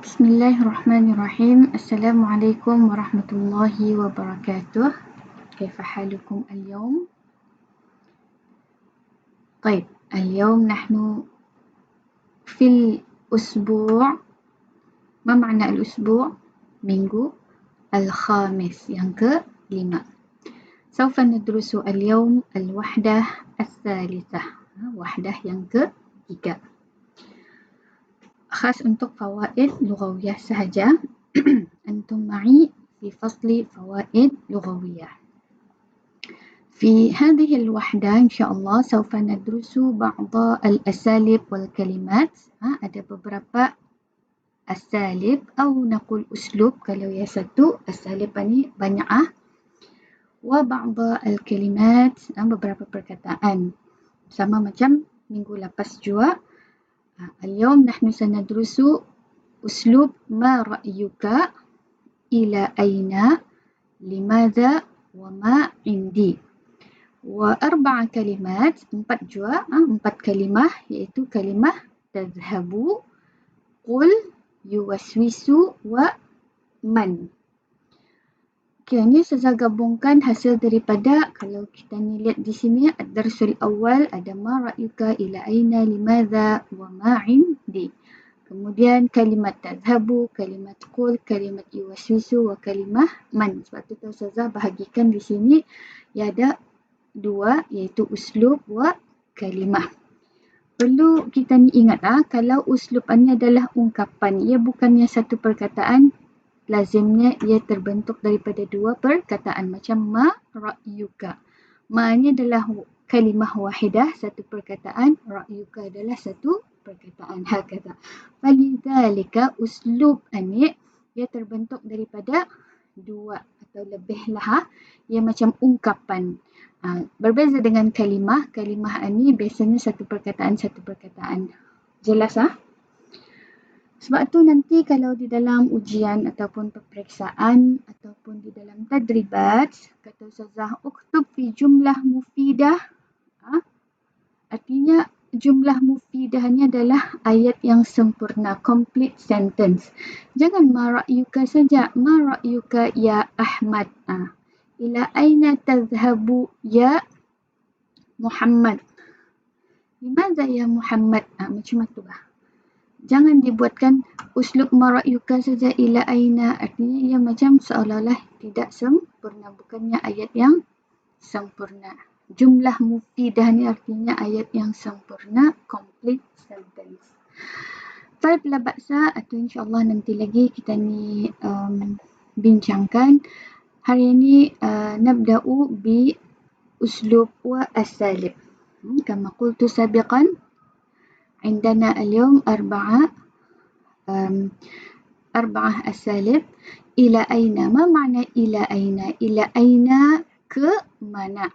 Bismillahirrahmanirrahim. Assalamualaikum warahmatullahi wabarakatuh. كيف حالكم اليوم؟ طيب، اليوم نحن في الأسبوع. ما معنى الأسبوع؟ minggu الخامس yang ke-5. سوف ندرس اليوم الوحدة الثالثة. وحدة yang ke-3. خاص untuk فوائد لغوية sahaja. أنتم معي في فصل فوائد لغوية. في هذه الوحدة إن شاء الله سوف ندرس بعض الأساليب والكلمات. Ada beberapa asalib atau نقول أسلوب. Kalau yang satu asalib ini banyak. وبعض الكلمات, beberapa perkataan. Sama macam minggu lepas juga. اليوم نحن سندرس أسلوب ما رأيك إلى أين لماذا وما عندي. وأربع كلمات, 4 juga, 4 kalimah, iaitu kalimah تذهب, قل, يوسوس ومن. Ini saya gabungkan hasil daripada, kalau kita lihat di sini, ad-darsul awal ada ma ra'yuka ila aina limadha wa ma 'indi. Kemudian kalimat tadhhabu, kalimat qul, kalimat yuwaswisu wa kalimah man. Sebab itu saya bahagikan di sini ada 2, iaitu uslub wa kalimah. Perlu kita ingat kalau uslub ini adalah ungkapan, ia bukannya satu perkataan. Lazimnya ia terbentuk daripada 2 perkataan macam ma ra'yuka. Ma ini adalah kalimah wahidah, satu perkataan. Ra'yuka adalah satu perkataan. Hakadha. Falidhalika uslub ini ia terbentuk daripada 2 atau lebihlah. Ia macam ungkapan. Berbeza dengan kalimah. Kalimah ini biasanya satu perkataan. Jelas ? Sebab itu nanti kalau di dalam ujian ataupun peperiksaan ataupun di dalam tadribat, kata Ustazah, uktub fi jumlah mufidah. Artinya jumlah mufidah ni adalah ayat yang sempurna, complete sentence. Jangan ma ra'yuka saja. Ma ra'yuka ya Ahmad. Ila aina tadhhabu ya Muhammad. Limadha ya Muhammad? Macam itu lah. Jangan dibuatkan uslub ma ra'yuka saja ila aina. Artinya ia macam seolah-olah tidak sempurna. Bukannya ayat yang sempurna. Jumlah mufidah ni artinya ayat yang sempurna, complete sentence. Baik, la ba'sa, atau insyaAllah nanti lagi kita ni bincangkan. Hari ini nabda'u bi uslub wa asalib. Kama qultu sabiqan, عندنا اليوم 4 أساليب. إلى أين. ما معنى إلى أين؟ إلى أين ke mana.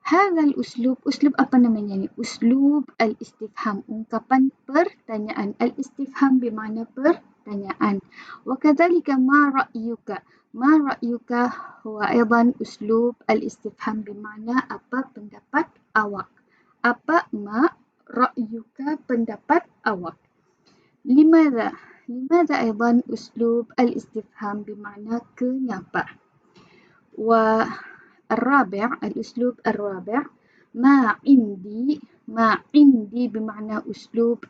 هذا الأسلوب, أسلوب apa namanya ni? Uslub al-istifham, ungkapan pertanyaan. Al-istifham bermakna pertanyaan. وكذلك ما رأيك. ما رأيك هو أيضا أسلوب الاستفهام bermakna apa pendapat awak. Apa ma رأيك pendapat awak. لماذا. لماذا أيضا أسلوب الاستفهام بمعنى kenapa. والرابع, الأسلوب الرابع, ما عندي. ما عندي بمعنى أسلوب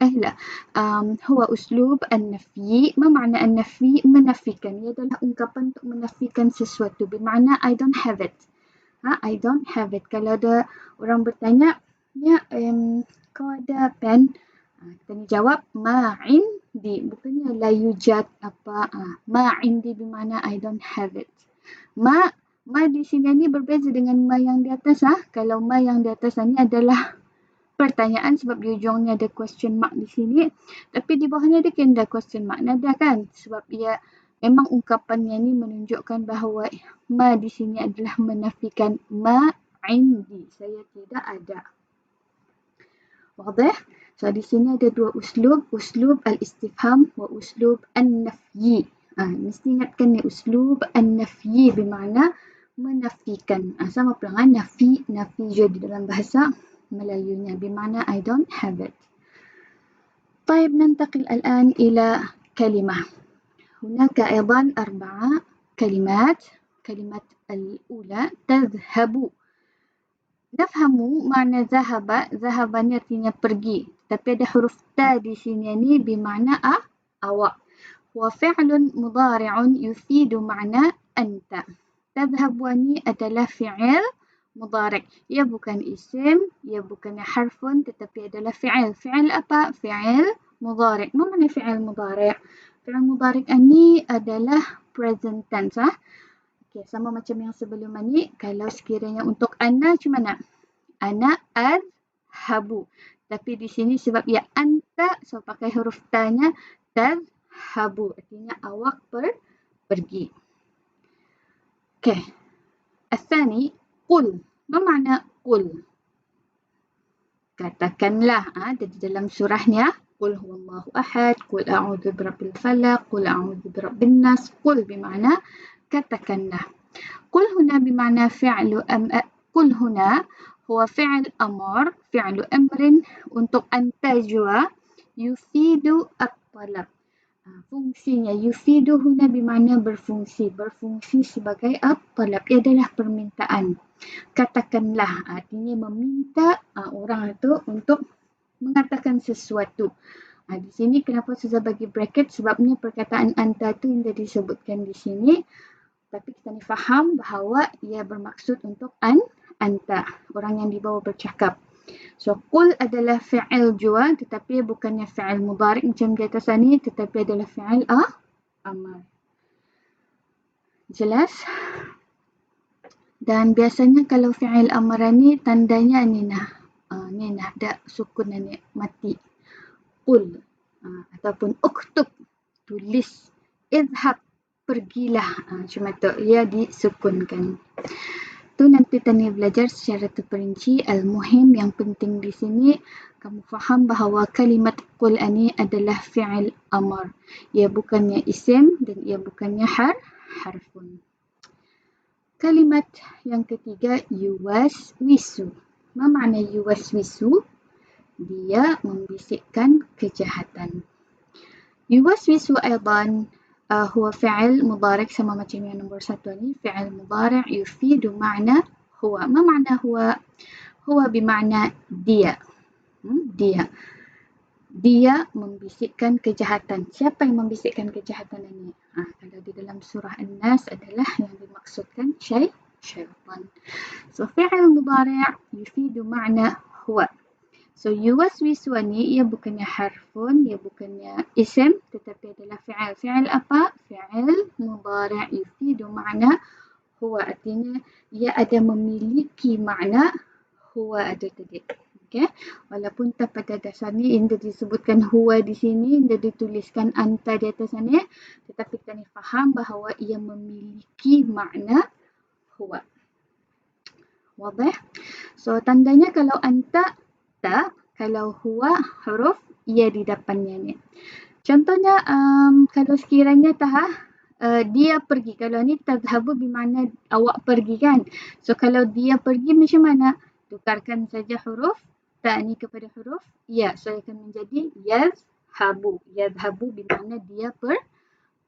هو أسلوب النفي. ما معنى النفي؟ menafikan. Ia adalah ungkapan untuk menafikan sesuatu. Bermakna I don't have it. I don't have it. Kalau ada orang bertanya, ya, kau ada pen? Kita ni jawab ma indi. Bukannya la yujad apa. Ma indi bermakna I don't have it. Ma di sini ni berbeza dengan ma yang di atas. Kalau ma yang di atas ni adalah pertanyaan sebab di ujungnya ada question mark di sini. Tapi di bawahnya dia kan ada question mark. Nada kan? Sebab ia memang ungkapannya ni menunjukkan bahawa ma di sini adalah menafikan ma indi. Saya tidak ada. Wadah? So di sini ada 2 uslub. Uslub al-istifham wa uslub an-nafyi. Mesti ingatkan ni uslub an-nafyi bermakna menafikan. Sama pula dengan nafi. Nafi juga di dalam bahasa Melayunya bermakna I don't have it. طيب ننتقل الآن إلى كلمة. هناك أيضا 4 كلمات. كلمة الأولى تذهب. نفهم معنى ذهب. ذهب ni artinya pergi. Tapi ada huruf ta di sini ni bermakna awak. Wa fi'lun mudhari'un yufidu makna anta. Tadhhab ni adalah fi'il mudhari'. Ia bukan isim, ia bukannya harfun tetapi adalah fi'il. Fi'il apa? Fi'il mudhari'. Apa makna fi'il mudhari'? Fi'il mudhari' ni adalah present tense. Okay, sama macam yang sebelum ni. Kalau sekiranya untuk ana macam mana? Ana adhabu. Tapi di sini sebab ia anta, so pakai huruf ta-nya tadhhabu. Artinya awak pergi. Okay. Al-thani, qul. Apa makna qul? Katakanlah. Jadi dalam surahnya, qul huwallahu ahad, qul a'udhu birabbil falaq, qul a'udhu birabbin nas. Qul bermakna katakanlah. Qul huna bermakna fi'lu qul huna huwa fi'l amr, fi'lu amrin untuk anta jua yufidu at-talab. Fungsinya yufidu huna bermakna berfungsi. Berfungsi sebagai at-talab. Ia adalah permintaan. Katakanlah artinya meminta orang itu untuk mengatakan sesuatu. Di sini kenapa saya bagi bracket? Sebabnya perkataan anta itu yang disebutkan di sini. Tapi kita ni faham bahawa ia bermaksud untuk anta, orang yang dibawa bercakap. So, qul adalah fi'il jua tetapi bukannya fi'il mudhari' macam di atas ni tetapi adalah fi'il amar. Jelas? Dan biasanya kalau fi'il amar ni tandanya ni nah ada sukun ni mati. Qul ataupun uktub, tulis. Izhab, pergilah. Cuma tu ia disukunkan. Tu nanti Tania belajar secara terperinci. Al-muhim yang penting di sini kamu faham bahawa kalimat qul ini adalah fi'il amar. Ia bukannya isim dan ia bukannya harfun. Kalimat yang ketiga yuwaswisu. Apa makna yuwaswisu? Dia membisikkan kejahatan. Yuwaswisu aidan هو فعل مضارع sama macam yang nombor 1 ni. فعل مضارع يفيد معنى هو. ما معنى هو؟ هو بمعنى dia. Dia membisikkan kejahatan. Siapa yang membisikkan kejahatan ini? Kalau di dalam surah An-Nas adalah yang dimaksudkan syaitan. So fi'il mudhari' يفيد معنى هو. So yuwaswisu ni ia bukannya harfun, ia bukannya isim tetapi adalah fi'il. Fi'il apa? Fi'il mudhari' yufidu makna huwa. Artinya ia ada memiliki makna huwa ada tadi. Okay? Walaupun tak pada dasarnya indah disebutkan huwa di sini, indah dituliskan anta di atas sana, tetapi kita ni faham bahawa ia memiliki makna huwa. Wadih? So tandanya kalau anta ta, kalau huwa huruf ia di depannya ni. Contohnya kalau sekiranya dia pergi. Kalau ni tadhhabu bermakna awak pergi kan. So kalau dia pergi macam mana? Tukarkan saja huruf ta ni kepada huruf ya. So akan menjadi yazhabu. Yazhabu bermakna dia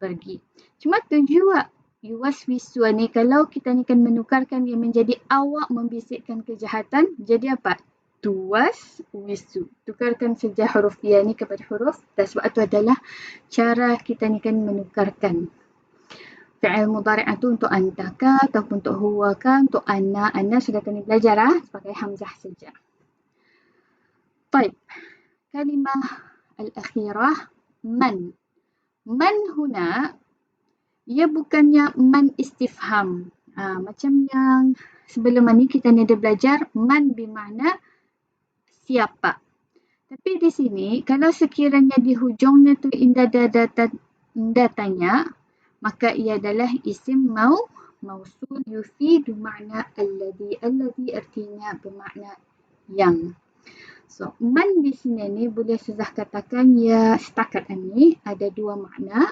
pergi. Cuma tu juga yuwaswisu ni kalau kita ni kan menukarkan dia menjadi awak membisikkan kejahatan, jadi apa? Tuwaswisu. Tukarkan saja huruf dia ni kepada huruf ta. Sebab itu adalah cara kita ni kan menukarkan. Fi'il mudhari' itu untuk anta kah ataupun untuk huwa kah, untuk ana. Ana sudah kami belajar pakai hamzah saja. Baik. Kalimah al-akhirah man. Man huna ia bukannya man istifham. Macam yang sebelum ni kita ni ada belajar man bermakna siapa. Tapi di sini kalau sekiranya di hujungnya tu indah tanya, maka ia adalah isim mausul yufidu makna alladhi. Alladhi artinya bermakna yang. So man di sini ni boleh saya katakan ya setakat ini ada 2 makna.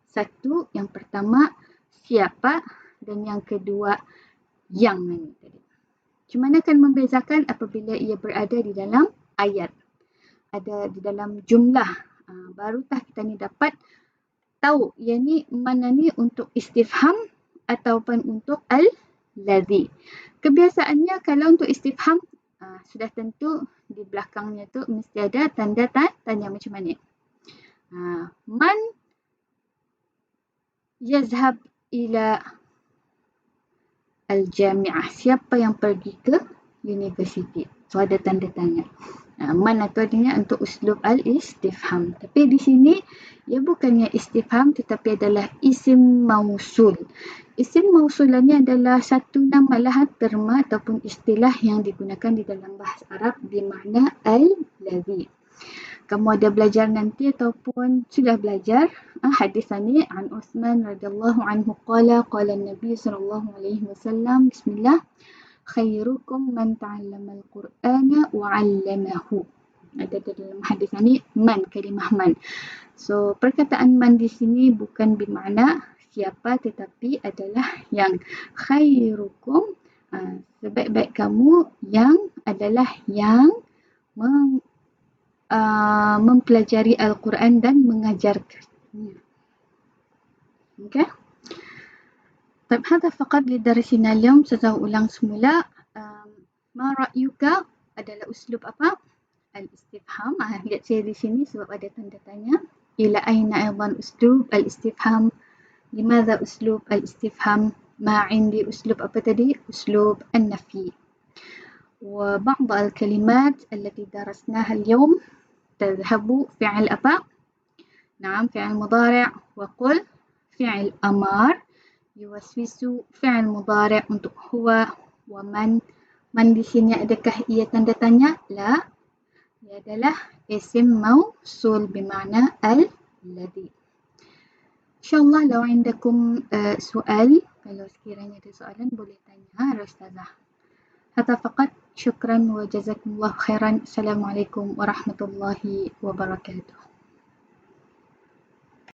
Satu, yang pertama siapa dan yang kedua yang ni tadi. Macam mana akan membezakan apabila ia berada di dalam ayat, ada di dalam jumlah. Barutah kita ni dapat tahu yang ni mana ni untuk istifham ataupun untuk al-ladhi. Kebiasaannya kalau untuk istifham sudah tentu di belakangnya tu mesti ada tanda tanya macam mana. Man yazhab ila al-jami'ah. Siapa yang pergi ke universiti? So ada tanda tanya. Man atau artinya untuk uslub al-istifham. Tapi di sini ia bukannya istifham tetapi adalah isim mausul. Isim mausulannya adalah satu nama lahat terma ataupun istilah yang digunakan di dalam bahasa Arab bermakna al-ladhi. Kamu ada belajar nanti ataupun sudah belajar hadis ini an Uthman radhiyallahu anhu qala Nabi sallallahu alaihi wasallam bismillah khairukum man ta'allama al-Qur'ana wa 'allamahu. Ada dalam hadis ini man, kalimah man. So perkataan man di sini bukan bermakna siapa tetapi adalah yang khairukum, sebaik-baik kamu yang adalah yang mempelajari Al-Quran dan mengajarkannya. Okey. طيب هذا فقط لدرسنا اليوم. Saya ulang semula. Ma ra'yuka adalah uslub apa? Al-istifham. Lihat saya di sini sebab ada tanda tanya. Ila aina aidan uslub al-istifham? Limadha uslub al-istifham? Ma indi uslub apa tadi? Uslub an-nafi. وبعض الكلمات التي درسناها اليوم تذهب فعل apa? نعم فعل مضارع. وقل فعل أمر. Yuwaswisu fi'il mudhari' untuk huwa wa man. Man di sini adakah ia tanda tanya? La. Ia adalah isim mausul bermakna al-ladhi. InsyaAllah kalau عندكم soal, kalau sekiranya ada soalan boleh tanya Ustazah. Hadza faqat. Syukran wa jazakumullah khairan. Assalamualaikum warahmatullahi wabarakatuh.